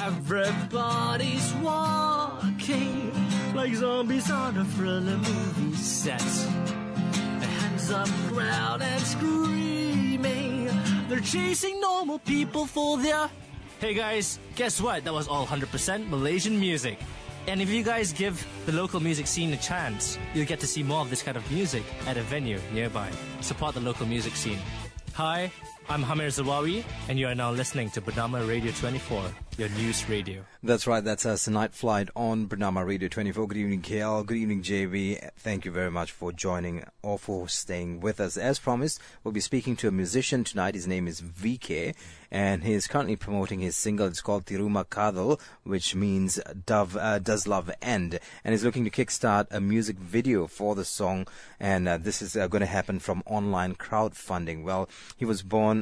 Everybody's walking like zombies on a thriller movie set. Their hands up ground and screaming. They're chasing normal people for their... Hey guys, guess what? That was all 100% Malaysian music. And if you guys give the local music scene a chance, you'll get to see more of this kind of music at a venue nearby. Support the local music scene. Hi, I'm Hamir Zawawi, and you are now listening to Bernama Radio 24, your news radio. That's right, that's us, Night Flight on Bernama Radio 24. Good evening, KL. Good evening, JV. Thank you very much for joining or for staying with us. As promised, we'll be speaking to a musician tonight. His name is VK, and he is currently promoting his single. It's called Tiruma Kathal, which means Does Love End? And he's looking to kickstart a music video for the song, and this is going to happen from online crowdfunding. Well, he was born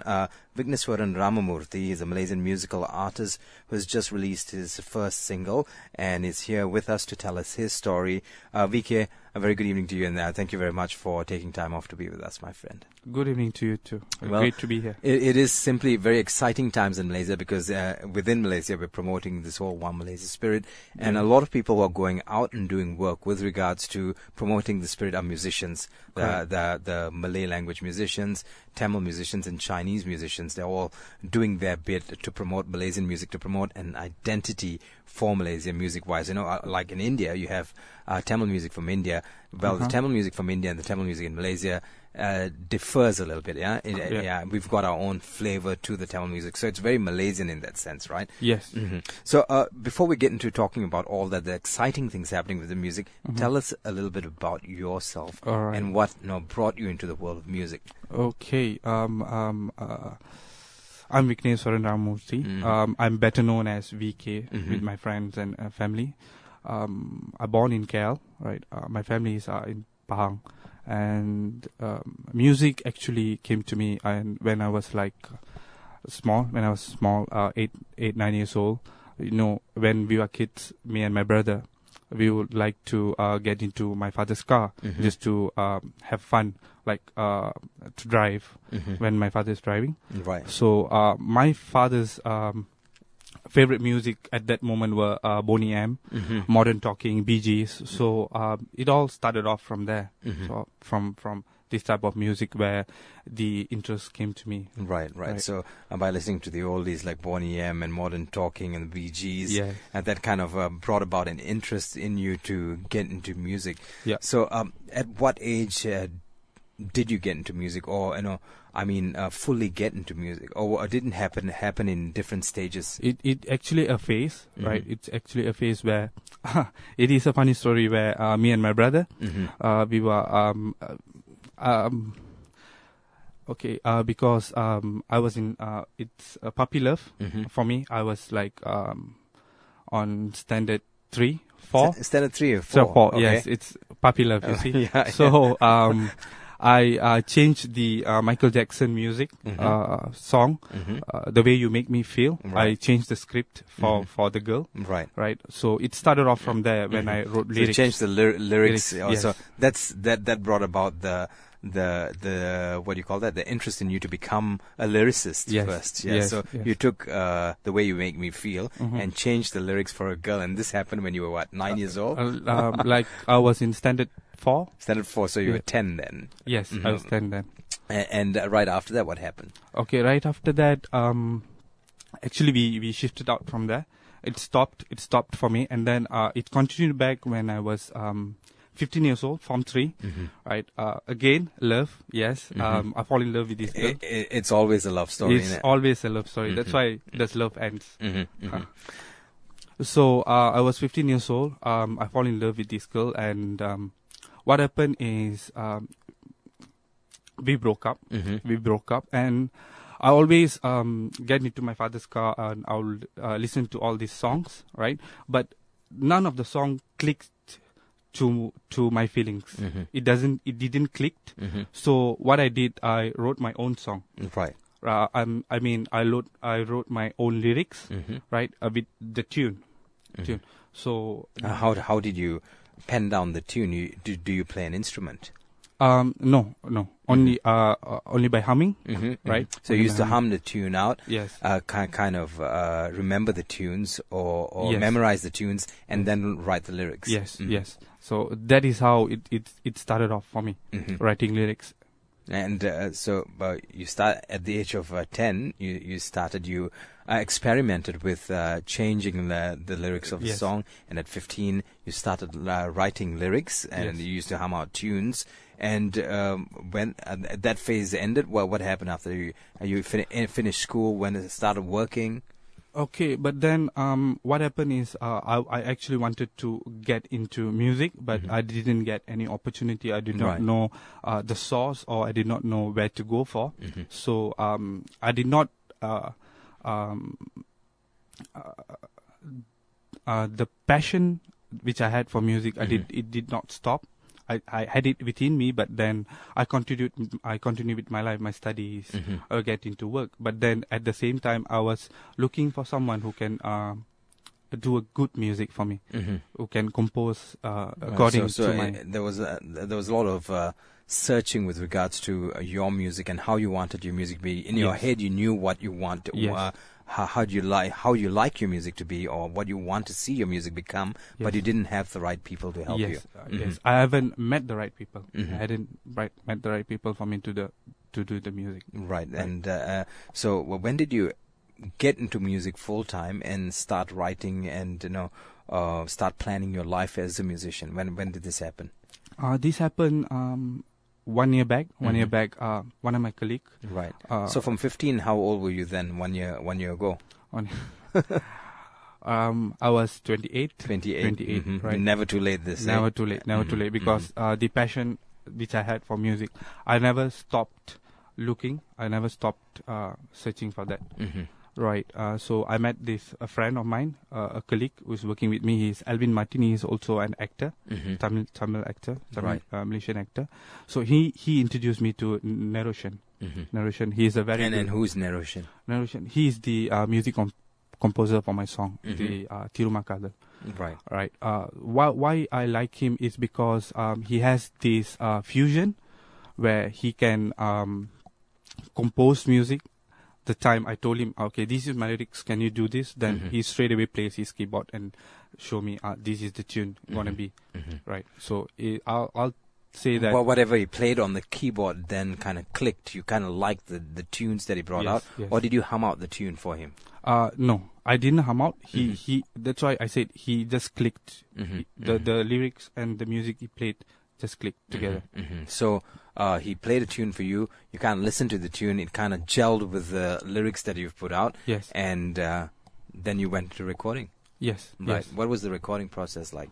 Vigneswaran Ramamurthy is a Malaysian musical artist who has just released his first single and is here with us to tell us his story. VK, a very good evening to you, and thank you very much for taking time off to be with us, my friend. Good evening to you too. Well, great to be here. It is simply very exciting times in Malaysia because within Malaysia we're promoting this whole One Malaysia spirit, and a lot of people who are going out and doing work with regards to promoting the spirit are musicians, the Malay language musicians, Tamil musicians and Chinese musicians. They're all doing their bit to promote Malaysian music, to promote an identity for Malaysia music-wise. You know, like in India, you have Tamil music from India. Well, the Tamil music from India and the Tamil music in Malaysia differs a little bit, yeah? We've got our own flavor to the Tamil music. So it's very Malaysian in that sense, right? Yes. So before we get into talking about all that, the exciting things happening with the music, tell us a little bit about yourself and what brought you into the world of music. Okay. I'm Vigneswaran Ramamurthy. I'm better known as VK with my friends and family. I'm born in KL, right? My family is in Pahang. And music actually came to me when I was small, 8, 9 years old. You know, when we were kids, me and my brother, we would like to get into my father's car just to have fun, to drive when my father is driving. Right. So my father's favorite music at that moment were Boney M, Modern Talking, Bee Gees. So it all started off from there. So from this type of music where the interest came to me. Right. So by listening to the oldies like Boney M and Modern Talking and the Bee Gees, and that kind of brought about an interest in you to get into music. Yeah. So at what age did you get into music, or fully get into music, or didn't happen in different stages? It actually a phase, right? It's actually a phase where it is a funny story where me and my brother we were because I was in it's a puppy love for me. I was on standard 3, 4. Standard 3 or 4. So 4, okay. yes, it's puppy love. You see, so. I changed the Michael Jackson music song, The Way You Make Me Feel. I changed the script for the girl. Right. So it started off from there when I wrote lyrics. So you changed the lyrics. Yes. That brought about the what do you call that? The interest in you to become a lyricist first. Yeah. So you took The Way You Make Me Feel and changed the lyrics for a girl, and this happened when you were 9 years old? I was in standard 4. Standard 4, so you were 10 then. Yes, I was 10 then. And right after that, what happened? Okay, right after that, actually we shifted out from there. It stopped for me, and then it continued back when I was 15 years old, Form 3, right? Again, love, yes. I fall in love with this girl. It's always a love story, It's isn't it? always a love story. That's why Does Love Ends. So I was 15 years old. I fall in love with this girl, and what happened is we broke up. And I always get into my father's car and I will listen to all these songs, right? But none of the song clicked to my feelings. It didn't click. So what I did, I wrote my own song. Right. I wrote my own lyrics, right, with the tune. So how did you pen down the tune? Do you play an instrument? No. Only only by humming, right? So you used to hum the tune out. Yes. Kind of remember the tunes or Yes. memorize the tunes and then write the lyrics. Yes, yes. So that is how it started off for me, writing lyrics. And so you start at the age of 10. You experimented with changing the lyrics of the Yes. song, and at 15 you started writing lyrics, and Yes. you used to hum out tunes. And when that phase ended, what happened after you finished school? When it started working? Okay, but then what happened is I actually wanted to get into music, but I didn't get any opportunity. I did not Right. know the source, or I did not know where to go for. So I did not the passion which I had for music. It did not stop. I had it within me, but then I continued with my life, my studies, get into work. But then at the same time, I was looking for someone who can do a good music for me, who can compose according to my. There was a lot of searching with regards to your music and how you wanted your music to be. In your Yes. head, you knew what you want. Yes. How you like your music to be, or what you want to see your music become, but Yes. you didn't have the right people to help you. Yes. I haven't met the right people. I hadn't met the right people for me to do the music. Right. And so when did you get into music full time and start writing and start planning your life as a musician? When did this happen? This happened 1 year back. 1 year back, one of my colleagues. Right. So from 15, how old were you then? 1 year ago. I was 28. 28. Right. Never too late. Never too late. Never too late. Because the passion which I had for music, I never stopped looking. I never stopped searching for that. Right. So I met a friend of mine, a colleague who's working with me. He's Alvin Martin. He's also an actor, Tamil actor, Right. Malaysian actor. So he introduced me to Neroshan. Neroshan. He's a very And who's Neroshan? Neroshan. He's the music composer for my song, the Tiruma Kathal. Right. Right. Why I like him is because he has this fusion where he can compose music. The time I told him, okay, this is my lyrics, can you do this? Then he straight away plays his keyboard and show me, this is the tune gonna be. Right. So I'll say that. Well, whatever he played on the keyboard then kind of clicked. You kind of liked the tunes that he brought out, Yes. or did you hum out the tune for him? No, I didn't hum out. He. That's why I said he just clicked. The lyrics and the music he played just clicked together. So he played a tune for you. You kind of listened to the tune. It kind of gelled with the lyrics that you've put out. Yes. And then you went to recording. Yes. Right. Yes. What was the recording process like?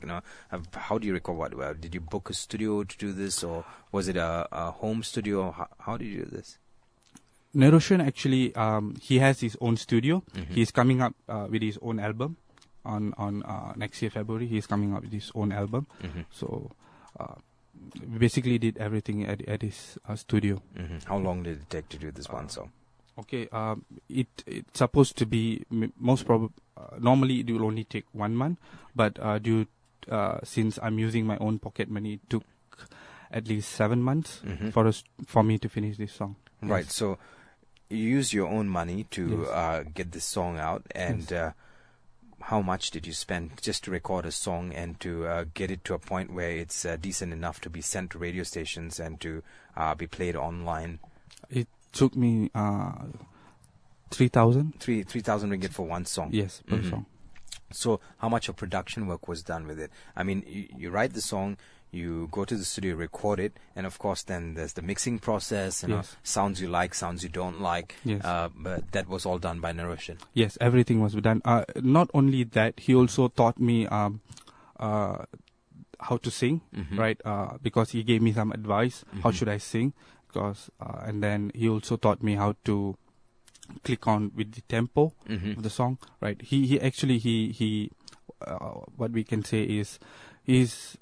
How do you record? What did you book a studio to do this, or was it a home studio? How did you do this? Neroshan actually, he has his own studio. He's coming up with his own album on next year February. He's coming up with his own album. So we basically did everything at his studio. How long did it take to do this one song? Okay, it's supposed to be most probably. Normally, it will only take 1 month, but since I'm using my own pocket money, it took at least 7 months for me to finish this song. Right. Yes. So you use your own money to get this song out, and how much did you spend just to record a song and to get it to a point where it's decent enough to be sent to radio stations and to be played online? It took me 3,000. 3,000 ringgit for one song. Yes, per song. So how much of production work was done with it? I mean, you write the song, you go to the studio, record it, and of course then there's the mixing process, Yes. sounds you like, sounds you don't like. Yes. But that was all done by Neroshan. Yes, everything was done. Not only that, he also taught me how to sing, right? Because he gave me some advice. How should I sing? Because and then he also taught me how to click on with the tempo of the song, right? He actually he what we can say is he's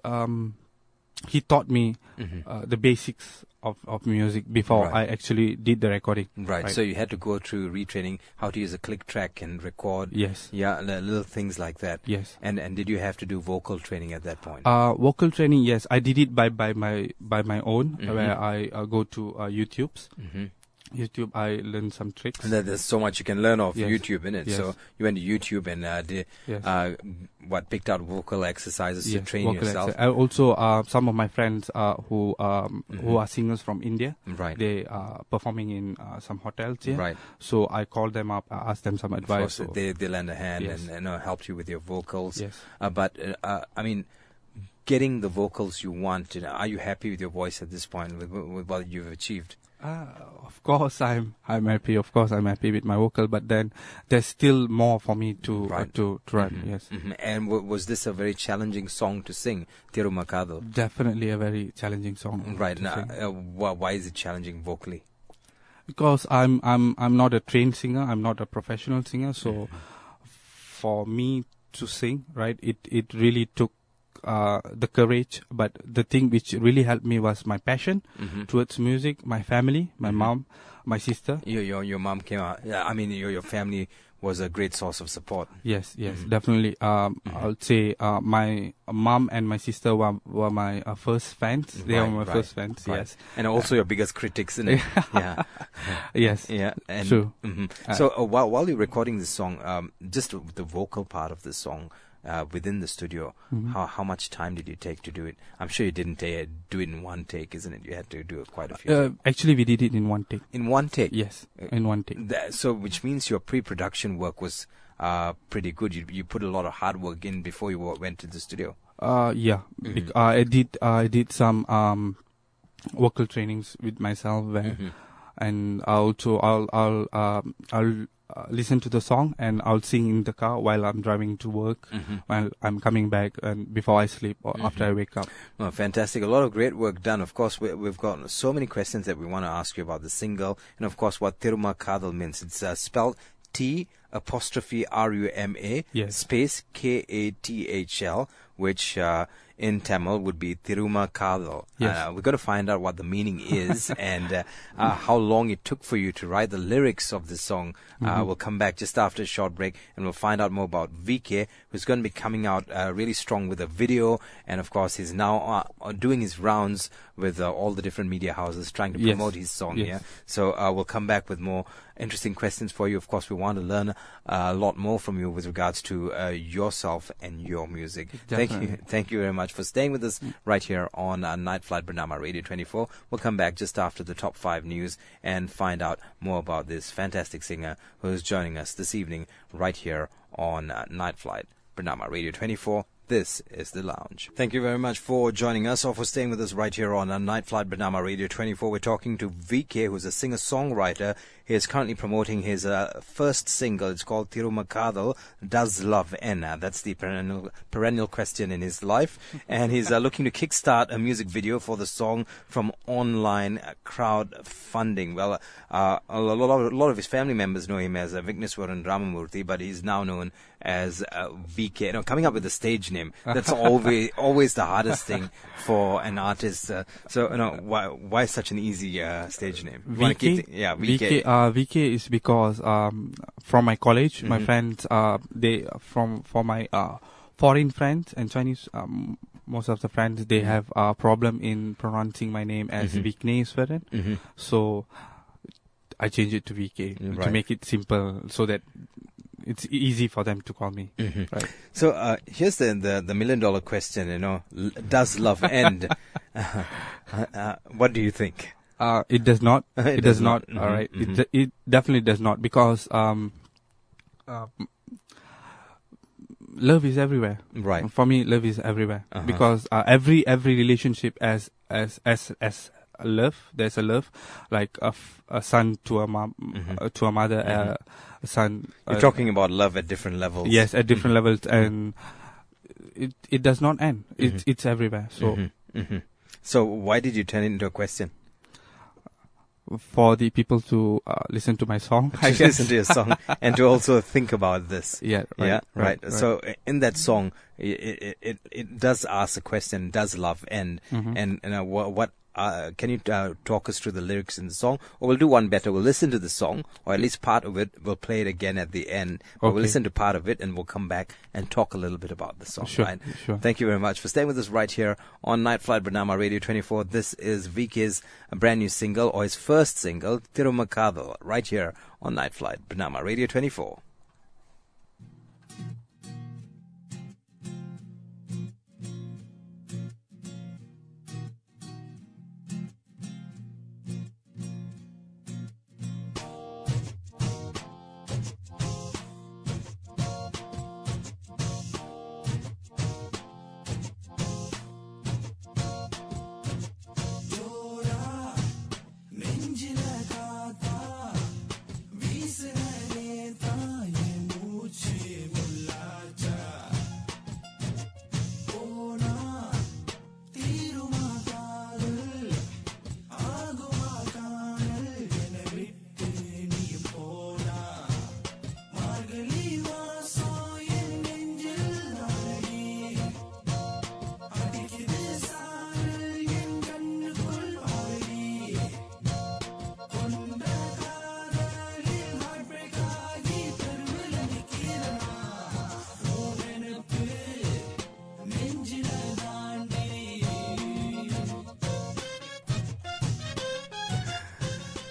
he taught me the basics of music before Right. I actually did the recording. Right. So you had to go through retraining how to use a click track and record. Yes. Yeah, little things like that. Yes. And did you have to do vocal training at that point? Vocal training, yes, I did it by my own, where I go to YouTube's. YouTube, I learned some tricks. And there's so much you can learn off Yes. YouTube, in it. Yes. So you went to YouTube and Yes. picked out vocal exercises to Yes, train vocal yourself. exercise. Also, some of my friends who are singers from India, Right. they are performing in some hotels here. Right. So I called them up, asked them some Of course, advice. they lend a hand Yes. and helped you with your vocals. Yes. But I mean, getting the vocals you want, are you happy with your voice at this point, with what you've achieved? Of course, I'm happy. Of course, I'm happy with my vocal. But then there's still more for me to Right. to run. Yes, And was this a very challenging song to sing, Tiruma Kathal? definitely a very challenging song. Right. to Now, sing. why is it challenging vocally? Because I'm not a trained singer. I'm not a professional singer. So for me to sing, right, it really took the courage. But the thing which really helped me was my passion towards music, my family, my mom, my sister. Your mom came out. Yeah, I mean, your family was a great source of support. Yes, definitely. I would say my mom and my sister were my first fans. They were my first fans. Right. Yes, And also your biggest critics, isn't it? Yeah. yes, Yeah. And, true. So while you're recording this song, just the vocal part of the song, within the studio, how much time did you take to do it? I'm sure you didn't do it in one take, isn't it? You had to do it quite a few times. Actually, we did it in one take. In one take? Yes, in one take. So which means your pre-production work was pretty good. You put a lot of hard work in before you went to the studio. Yeah. I did some vocal trainings with myself, and also I'll listen to the song and I'll sing in the car while I'm driving to work, while I'm coming back, and before I sleep or after I wake up. Oh, fantastic. A lot of great work done. Of course, we've got so many questions that we want to ask you about the single, and of course what Tiruma Kathal means. It's spelled T''RUMA Yes. space KATHL, which in Tamil would be Tiruma Kathal. Yes. We've got to find out what the meaning is and how long it took for you to write the lyrics of the song. We'll come back just after a short break and we'll find out more about VK, who's going to be coming out really strong with a video. And of course, he's now doing his rounds with all the different media houses trying to promote his song. Yes. Yeah. So we'll come back with more interesting questions for you. Of course, we want to learn a lot more from you with regards to yourself and your music. Definitely. Thank you very much for staying with us right here on Night Flight Bernama Radio 24. We'll come back just after the top 5 news and find out more about this fantastic singer who is joining us this evening right here on Night Flight Bernama Radio 24. This is The Lounge. Thank you very much for joining us or for staying with us right here on Night Flight Bernama Radio 24. We're talking to VK, who's a singer-songwriter. He is currently promoting his first single. It's called Tiruma Kathal, Does Love End? That's the perennial question in his life. And he's looking to kickstart a music video for the song from online crowdfunding. Well, a lot of his family members know him as Vigneswaran Ramamurthy, but he's now known as VK. You know, coming up with a stage name, that's always the hardest thing for an artist. So, you know, why such an easy stage name? You wanna keep VK. VK is because from my college, my friends, they for my foreign friends and Chinese, most of the friends, they have a problem in pronouncing my name as Vigneswaran. So I changed it to VK to make it simple, so that it's easy for them to call me. Right. So here's the $1 million question. You know, does love end? What do you think? It does not. It does not. All right. It definitely does not, because love is everywhere. Right. For me, love is everywhere, because every relationship as love. There's a love, like a son to a mom, to a mother, a son. You're talking about love at different levels. Yes, at different levels, and it does not end. It's everywhere. So. So why did you turn it into a question? for the people to listen to my song. To listen to your song and to also think about this. Yeah, right. Right. So in that song, it does ask a question: does love end? And what can you talk us through the lyrics in the song? Or we'll do one better. We'll listen to the song, or at least part of it. We'll play it again at the end. But we'll listen to part of it, and we'll come back and talk a little bit about the song. Sure, right? sure. Thank you very much for staying with us right here on Night Flight Bernama Radio 24. This is VK's brand new single, or his first single, Tiruma Kathal, right here on Night Flight Bernama Radio 24.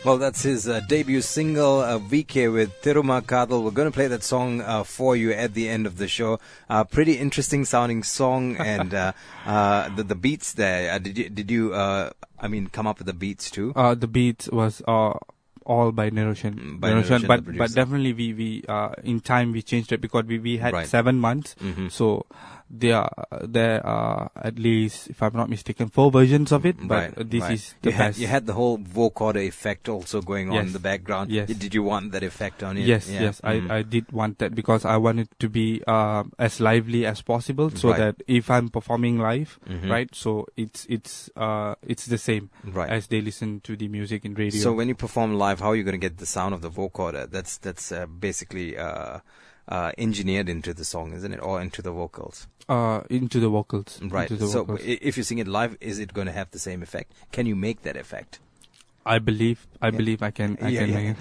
Well, that's his debut single, VK with Tiruma Kathal. We're going to play that song for you at the end of the show. Pretty interesting sounding song, and the beats there. Did you come up with the beats too? The beats was all by Niroshan. But definitely we in time we changed it because we had 7 months. So there are at least, if I'm not mistaken, 4 versions of it. But this is the best. You had the whole vocoder effect also going on in the background. Yes. Did you want that effect on it? Yes. I did want that because I wanted to be as lively as possible, so that if I'm performing live, right, so it's the same as they listen to the music in radio. So when you perform live, how are you going to get the sound of the vocoder? That's basically engineered into the song, isn't it, or into the vocals? Into the vocals. Right. So if you sing it live, is it going to have the same effect? Can you make that effect? I believe I can. You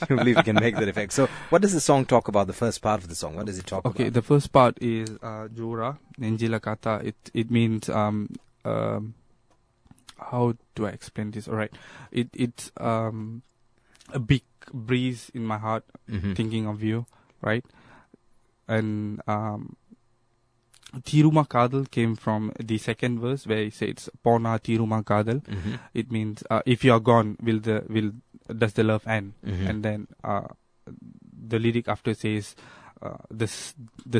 believe you can make that effect. So what does the song talk about? The first part of the song, what does it talk about? Okay, the first part is Jora Nenjila Kata. It means how do I explain this? All right, it's a big breeze in my heart, thinking of you, right? And Tiruma Kathal came from the second verse where he says Pona Tiruma Kathal. It means if you are gone, does the love end? And then the lyric after says the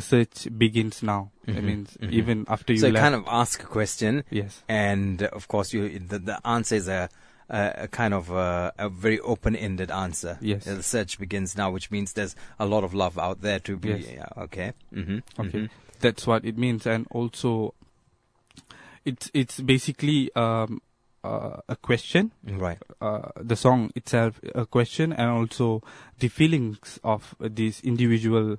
search begins now. It means even after you left. So you kind of ask a question. Yes. And of course the answer is a kind of a very open-ended answer. Yes. The search begins now, which means there's a lot of love out there to be. Yes. Okay. Okay. That's what it means, and also it's basically a question. Right. The song itself a question, and also the feelings of this individual.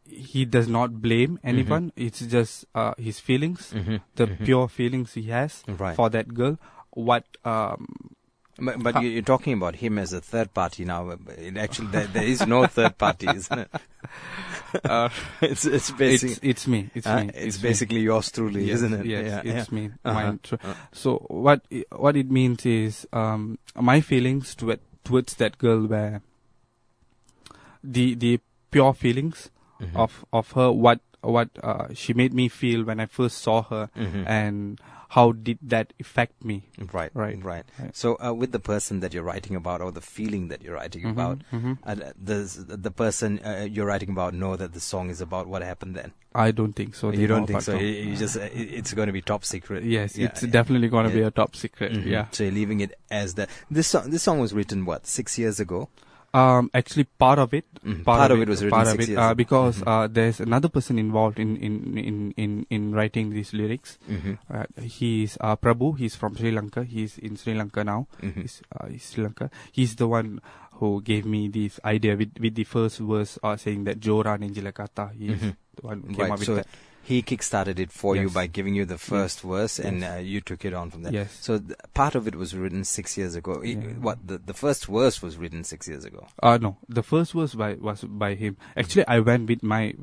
He does not blame anyone. It's just his feelings, the pure feelings he has for that girl. But you're talking about him as a third party now. Actually, there is no third party, isn't it? It's basically it's me. It's basically yours truly, yes, isn't it? Yes, it's me. Mine. So what it means is my feelings towards that girl were the pure feelings of her. What she made me feel when I first saw her, and how did that affect me? Right. So with the person that you're writing about, or the feeling that you're writing about, does the person you're writing about know that the song is about what happened then? I don't think so. You don't think so? You just it's going to be top secret. Yes, it's definitely going to be a top secret. Yeah. So you're leaving it as that. This song was written 6 years ago? Actually, part of it. Part of it was written 6 years ago. Because there's another person involved in writing these lyrics. He's Prabhu. He's from Sri Lanka. He's in Sri Lanka now. He's Sri Lanka. He's the one who gave me this idea with the first verse saying that Jora Nenjila Kata. He's the one who came up with that. He kickstarted it for you by giving you the first verse, and you took it on from there. Yes. So part of it was written 6 years ago. What the first verse was written 6 years ago? No, the first verse was by him. Actually, I went with my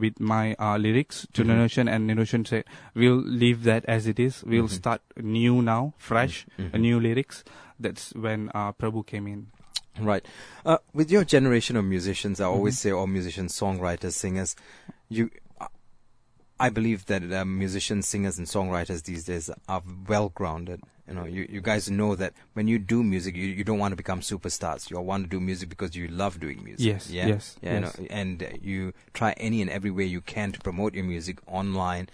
lyrics to Ninoshan, and Ninoshan said, "We'll leave that as it is. We'll start new now, fresh, new lyrics." That's when Prabhu came in. Right. With your generation of musicians, I always say, all musicians, songwriters, singers, I believe that musicians, singers, and songwriters these days are well grounded. You guys know that when you do music, you don't want to become superstars. You want to do music because you love doing music. Yes. And you try any and every way you can to promote your music online,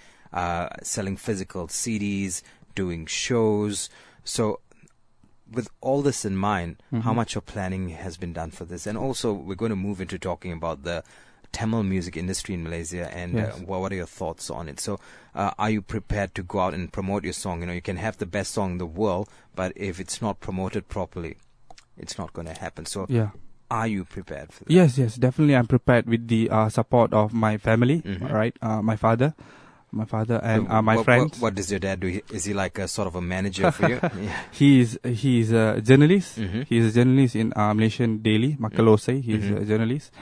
selling physical CDs, doing shows. So, with all this in mind, how much of planning has been done for this? And also, we're going to move into talking about the Tamil music industry in Malaysia, and what are your thoughts on it? So, are you prepared to go out and promote your song? You can have the best song in the world, but if it's not promoted properly, it's not going to happen. So, are you prepared for that? Yes, definitely. I'm prepared with the support of my family, right? My father and my friends. What does your dad do? Is he like a sort of a manager for you? He's a journalist. He's a journalist in Malaysian Daily, Makalosai. He's a journalist.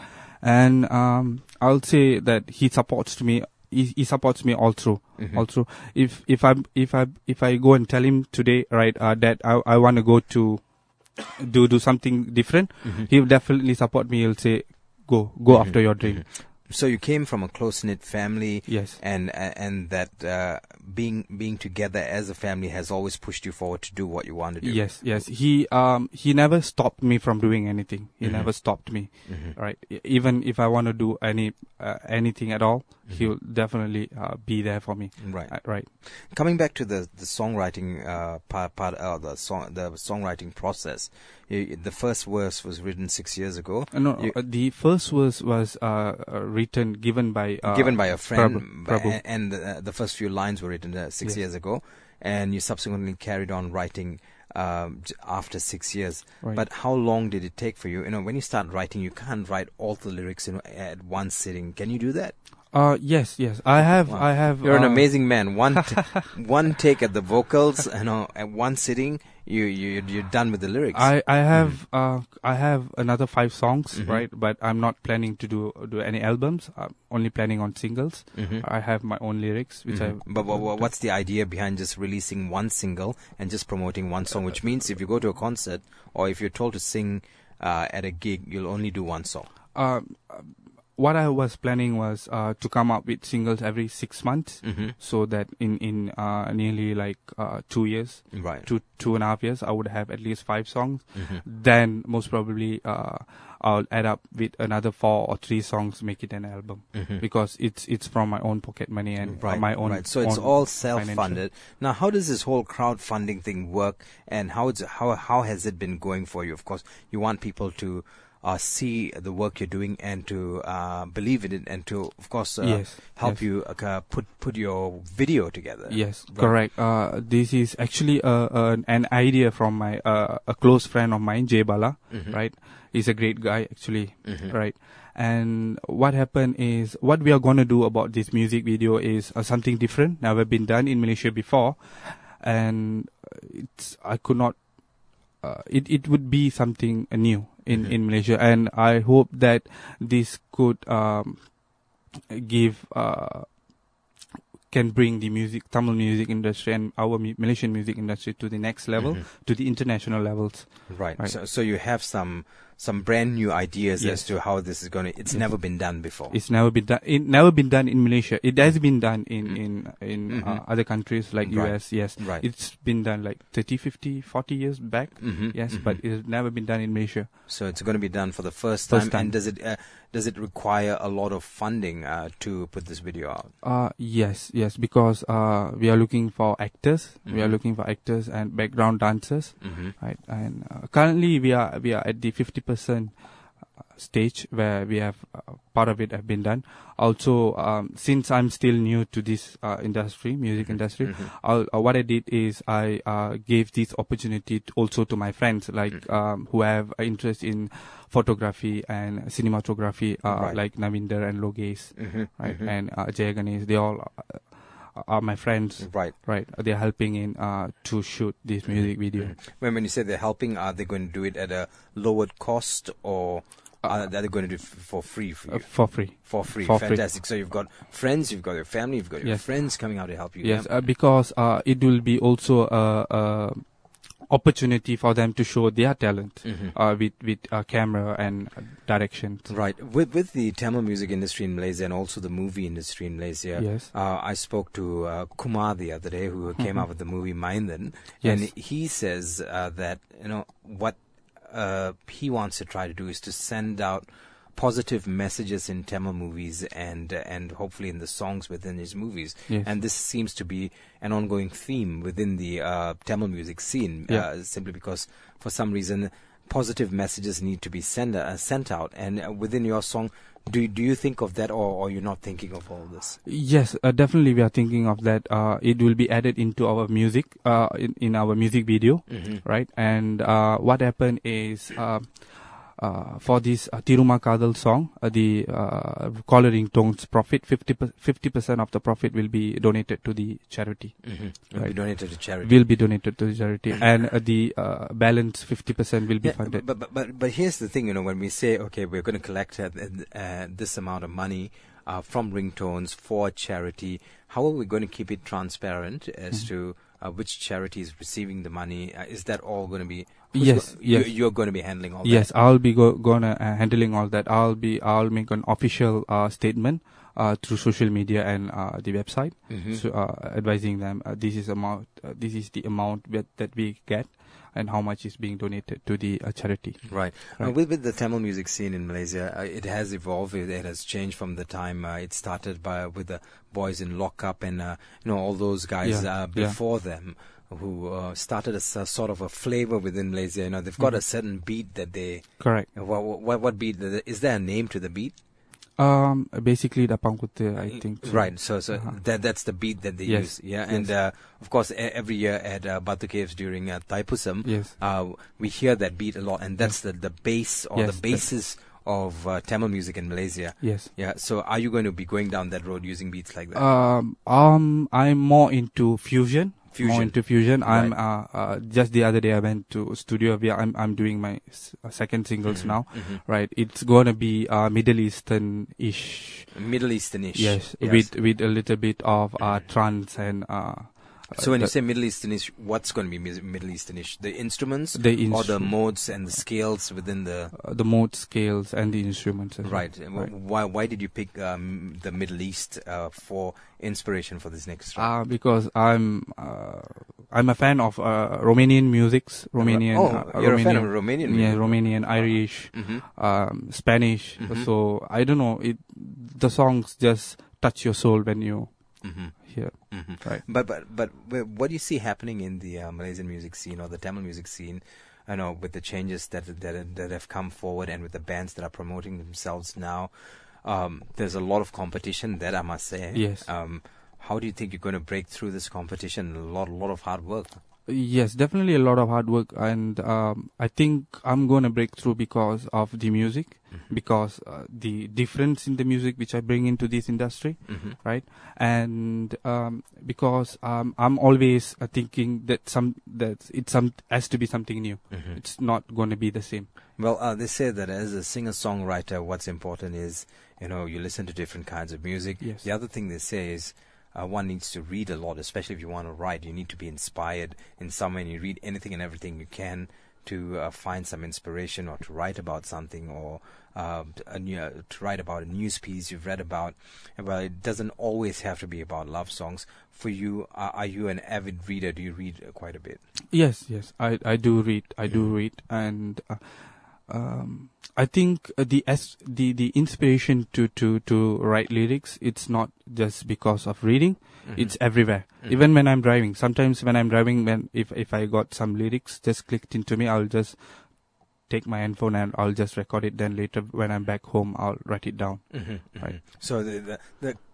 And I'll say that he supports me. He supports me all through. All through. If I go and tell him today, right, that I want to go to do something different, he will definitely support me. He'll say, go after your dream. So you came from a close-knit family, yes, and that being together as a family has always pushed you forward to do what you want to do. Yes. He never stopped me from doing anything. He never stopped me, right? Even if I want to do anything at all, he'll definitely be there for me. Right. Coming back to the songwriting part, the songwriting process. The first verse was written 6 years ago. The first verse was given by a friend, Prabhu. And the first few lines were written 6 years ago, and you subsequently carried on writing after 6 years. Right. But how long did it take for you? When you start writing, you can't write all the lyrics at one sitting. Can you do that? Yes. I have. Wow. I have. You're an amazing man. One take at the vocals, at one sitting, you're done with the lyrics. I have another 5 songs, right? But I'm not planning to do any albums. I'm only planning on singles. I have my own lyrics, which But what's the idea behind just releasing one single and just promoting one song? Which means if you go to a concert or if you're told to sing at a gig, you'll only do one song. What I was planning was to come up with singles every 6 months, so that in nearly like 2 years, right, 2.5 years, I would have at least 5 songs. Then most probably I'll add up with another 4 or 3 songs, make it an album, because it's from my own pocket money and my own. Right. So it's all self-funded. Now, how does this whole crowdfunding thing work, and how has it been going for you? Of course, you want people to see the work you're doing and to believe in it, and to, of course, help you put your video together. Yes, right. Correct. This is actually an idea from my a close friend of mine, Jay Bala. Right, he's a great guy actually. Right. And what happened is, what we are going to do about this music video is something different, never been done in Malaysia before, and it would be something new in Malaysia, and I hope that this could can bring the Tamil music industry and our Malaysian music industry to the next level, to the international levels. Right. So you have some brand new ideas as to how this is going to. It's never been done before. It's never been done. It never been done in Malaysia. It has been done in other countries like US. Yes. Right. It's been done like 30, 50, 40 years back. Yes, but it's never been done in Malaysia. So it's going to be done for the first time. And does it require a lot of funding to put this video out? Yes, because we are looking for actors. We are looking for actors and background dancers. Right. And currently we are at the 50% stage where we have part of it have been done. Also, since I'm still new to this industry, music industry, what I did is I gave this opportunity also to my friends, like who have interest in photography and cinematography, like Navinder and Logesh, right, and Jay Ganesh. They all are my friends, right? They're helping in to shoot this music video. When you say they're helping, are they going to do it at a lowered cost, or are they going to do it for free for you? For free. Fantastic. So you've got friends, you've got your family, you've got your friends coming out to help you. Yes, because it will be also a opportunity for them to show their talent with camera and directions. Right. With the Tamil music industry in Malaysia and also the movie industry in Malaysia, I spoke to Kumar the other day, who came out with the movie Maindan, and he says that what he wants to try to do is to send out positive messages in Tamil movies and hopefully in the songs within his movies. And this seems to be an ongoing theme within the Tamil music scene, simply because for some reason positive messages need to be sent out. And within your song, do you think of that, or you're not thinking of all this? Yes, definitely we are thinking of that. It will be added into our music, in our music video, right? And what happened is for this Tiruma Kathal song, the coloring tones profit, 50% of the profit will be donated to the charity. Will be donated to charity. Will be donated to the charity, and the balance 50% will be funded. But here's the thing, when we say, okay, we're going to collect this amount of money from ringtones for charity, how are we going to keep it transparent as to which charity is receiving the money? Is that all going to be? Yes. You're going to be handling all that. Yes, I'll be gonna handling all that. I'll make an official statement through social media and the website, so advising them this is the amount that we get, and how much is being donated to the charity. Right. With the Tamil music scene in Malaysia, it has evolved. It has changed from the time it started with the boys in lockup and all those guys before them, who started a sort of a flavor within Malaysia. They've got a certain beat that they... Correct. What beat? Is there a name to the beat? Basically the Pangkutte, I think. So. Right. So that's the beat that they use. Yeah. And of course, every year at Batu Caves during Thaipusam, we hear that beat a lot, and that's the base or the basis of Tamil music in Malaysia. Yes. Yeah. So are you going to be going down that road using beats like that? I'm more into fusion. More into fusion. Right. I'm just the other day I went to studio where I'm doing my second singles now. Right. It's gonna be Middle Eastern-ish. Yes. With a little bit of trance and. So when you say Middle Easternish, what's going to be Middle Easternish? The instruments, or the modes and the scales within the mode scales and the instruments. Right. Why did you pick the Middle East for inspiration for this next song? Because I'm a fan of Romanian musics. You're a fan of Romanian music? Yeah, Romanian, Irish, Spanish. So I don't know. The songs just touch your soul when you. Here. Right. But what do you see happening in the Malaysian music scene or the Tamil music scene? With the changes that have come forward and with the bands that are promoting themselves now, there's a lot of competition. That I must say. Yes. How do you think you're going to break through this competition? A lot of hard work. Yes, definitely a lot of hard work, and I think I'm going to break through because of the music, because the difference in the music which I bring into this industry, right? And because I'm always thinking that it has to be something new. It's not going to be the same. Well, they say that as a singer-songwriter, what's important is you listen to different kinds of music. Yes. The other thing they say is. One needs to read a lot, especially if you want to write. You need to be inspired in some way, and you read anything and everything you can to find some inspiration, or to write about something, or to write about a news piece you've read about. Well, it doesn't always have to be about love songs. For you, are you an avid reader? Do you read quite a bit? Yes, I do read. And I think the inspiration to write lyrics, it's not just because of reading, it's everywhere. Even when I'm driving, sometimes when I'm driving, if I got some lyrics just clicked into me, I'll just take my handphone and I'll just record it. Then later when I'm back home, I'll write it down. Right. So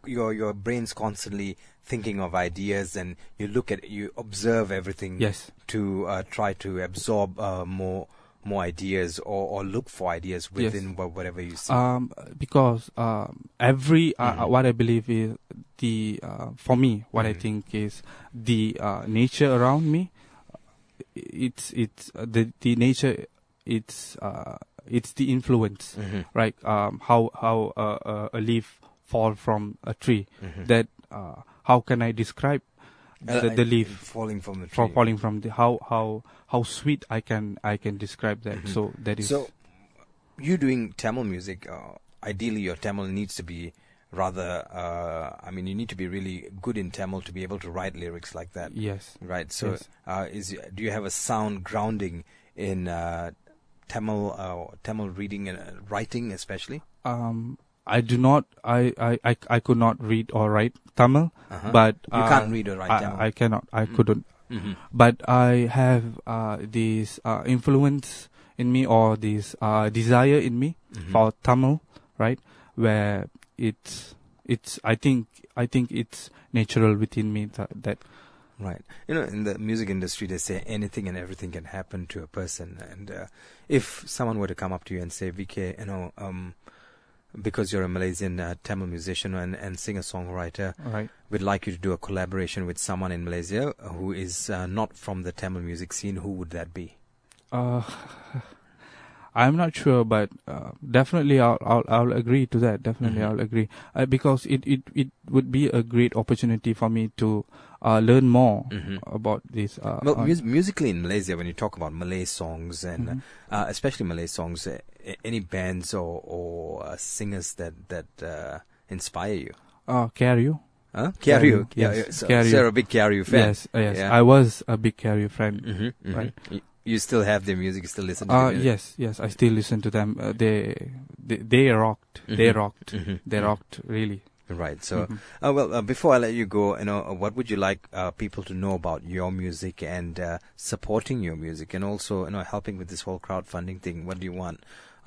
your brain's constantly thinking of ideas, and you observe everything. Yes. To try to absorb more ideas or look for ideas within whatever you see. Because what I believe is for me, what I think is the nature around me. It's the nature. It's the influence, right? How a leaf fall from a tree. That how can I describe the leaf falling from the tree? Falling from the how sweet I can describe that. So that is. So you doing Tamil music? Ideally, your Tamil needs to be rather. You need to be really good in Tamil to be able to write lyrics like that. Yes. Right. So, do you have a sound grounding in Tamil reading and writing, especially? I do not. I could not read or write Tamil, but you can't read or write Tamil. I cannot. I couldn't. But I have this influence in me, or this desire in me for Tamil, right? Where it's. I think it's natural within me that. Right. In the music industry, they say anything and everything can happen to a person. And if someone were to come up to you and say, VK, because you're a Malaysian Tamil musician and singer-songwriter, right, we'd like you to do a collaboration with someone in Malaysia who is not from the Tamil music scene, who would that be? I'm not sure, but definitely I'll agree to that. Definitely I'll agree because it would be a great opportunity for me to learn more about this. Musically in Malaysia, when you talk about Malay songs and especially Malay songs, any bands or singers that inspire you? Kariu. Huh? Kariu. Yes. So you're a big Kariu fan. Yes. Yeah. I was a big Kariu fan. Right. You still have their music? You still listen to them? Yes. I still listen to them. They rocked. They rocked. They rocked really. Right. So, before I let you go, what would you like people to know about your music and supporting your music, and also, helping with this whole crowdfunding thing? What do you want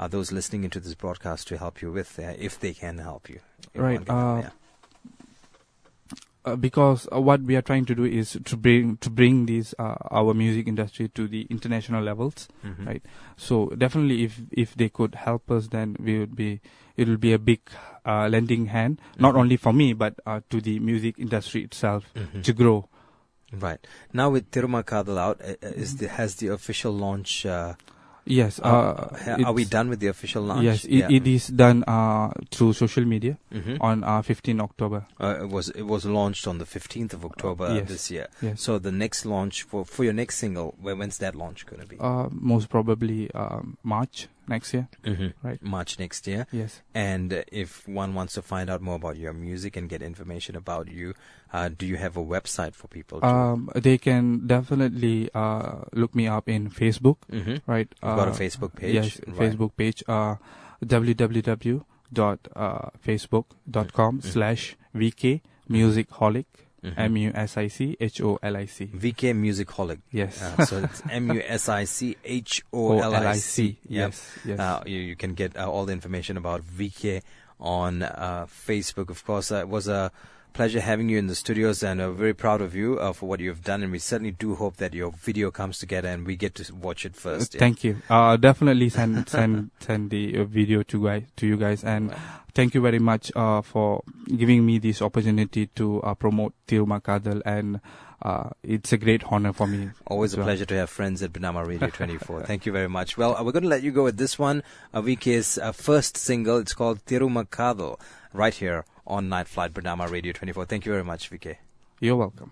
those listening into this broadcast to help you with, if they can help you? Right. Because what we are trying to do is to bring this our music industry to the international levels, right? So definitely, if they could help us, then it will be a big lending hand, not only for me but to the music industry itself to grow. Right. Now with Thiruma Kathal out, has the official launch? Yes. Are we done with the official launch? Yes, it is done through social media on 15 October. It was launched on the 15th of October this year. Yes. So the next launch for your next single, when's that launch going to be? Most probably March next year. Right. March next year. Yes. And if one wants to find out more about your music and get information about you, do you have a website for people? They can definitely look me up in Facebook. Right. You've got a Facebook page? Yes, right. Facebook page. www.facebook.com/VK Musicholic. MUSICHOLIC. VK Musicholic. Yes. So it's MUSICHOLIC. Yes. You can get all the information about VK on Facebook. Of course, it was a pleasure having you in the studios, and very proud of you for what you've done. And we certainly do hope that your video comes together and we get to watch it first. Thank you. Definitely send the video to you guys. And thank you very much for giving me this opportunity to promote Thiruma Kathal, and it's a great honor for me. Always a pleasure to have friends at Bernama Radio 24. Thank you very much. Well, we're going to let you go with this one, VK's first single. It's called Thiruma Kathal, right here on Night Flight Bernama Radio 24. Thank you very much, VK. You're welcome.